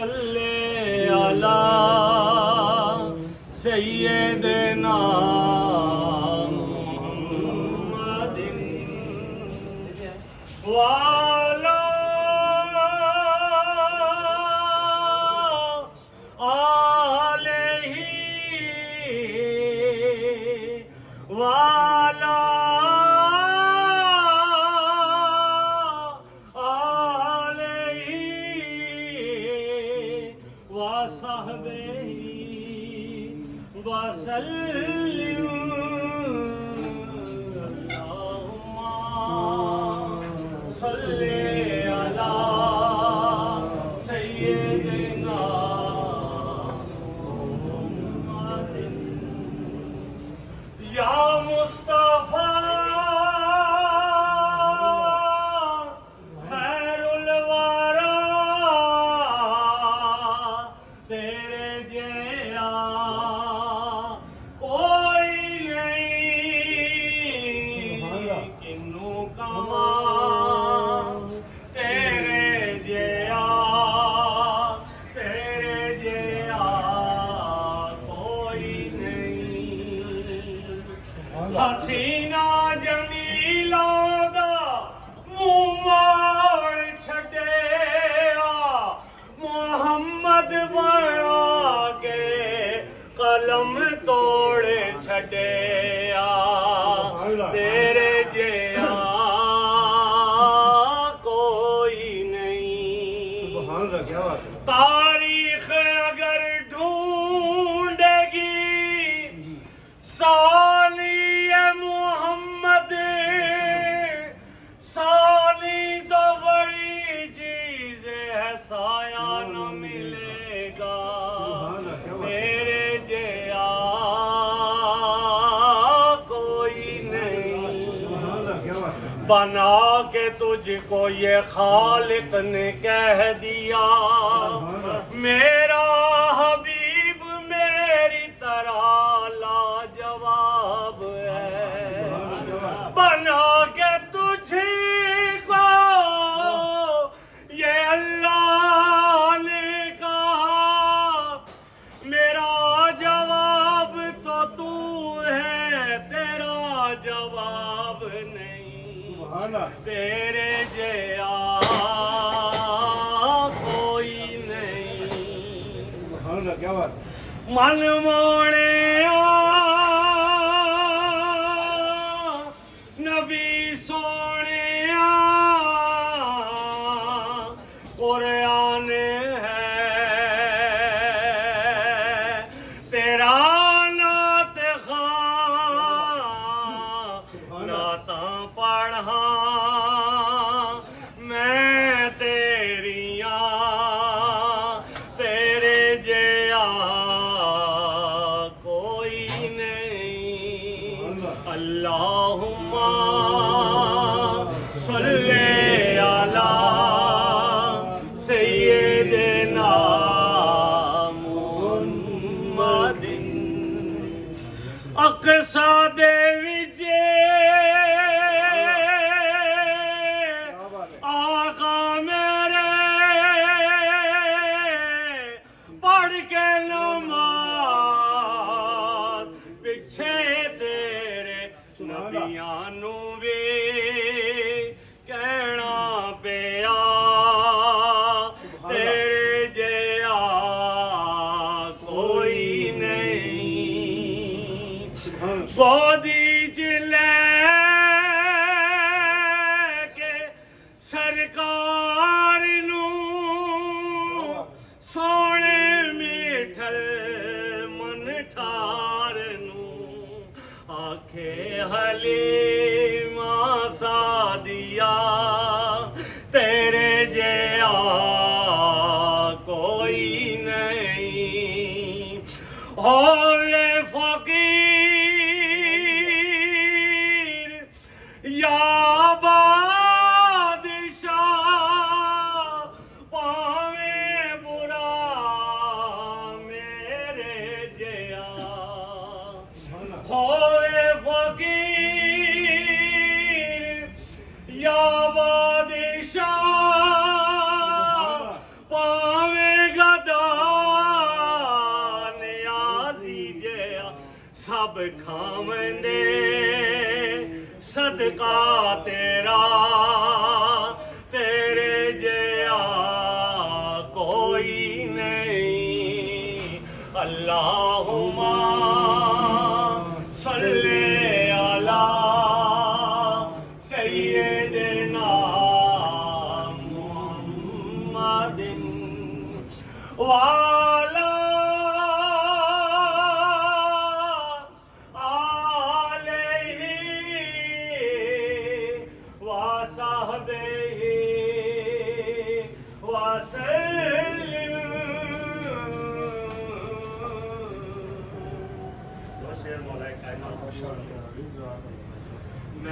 अला सय्यदना मुहम्मदिन वाला आलिही वाला वसल्लिम अल्लाहुम्मा सल्ली अला सय्यिदिना मुहम्मदिन या मुस्तफा खैरुल वरा तेरे जया हसीना जमीला दा मुंह मोड़ छड़िया मोहम्मद बना के कलम तोड़ छड़िया तेरे जया कोई नहीं। तारीख अगर ढूंढेगी साली मोहम्मद साली तो बड़ी चीज है साया न मिलेगा तेरे जया कोई नहीं। बना के तुझको ये खालिक ने कह दिया मेरा हबीब मेरी तरह लाजवाब है। बना के तुझको ये अल्लाह ने कहा मेरा जवाब तो तू है तेरा जवाब नहीं तेरे जया कोई नहीं। मन मोड़े नबी सोने कुरान है तेरा नात खां नाता पढ़ा मैं तेरिया तेरे जया कोई नहीं। अल्लाहुम्मा सल्ले अला सय्यिदिना मुहम्मदिन अक़सा दे विच आका मेरे पढ़ के नमाज़ पिछे तेरे नबियां नू वे कहना पिया तेरे जया कोई नहीं। गोदी च लेके सरकार नू सोने मीठल मन ठार नू आखे हलीमा सादिया तेरे जया कोई नहीं। होवे फकीर या बादशाह पावे बुरा मेरे जया होवे फकीर या बादशाह पावेगा सब खावंदे सदका तेरा तेरे जया कोई नहीं अल्लाहुम्मा सल्ले अला सय्यिदना मुहम्मदिन वाला शेर मौलाए कायनात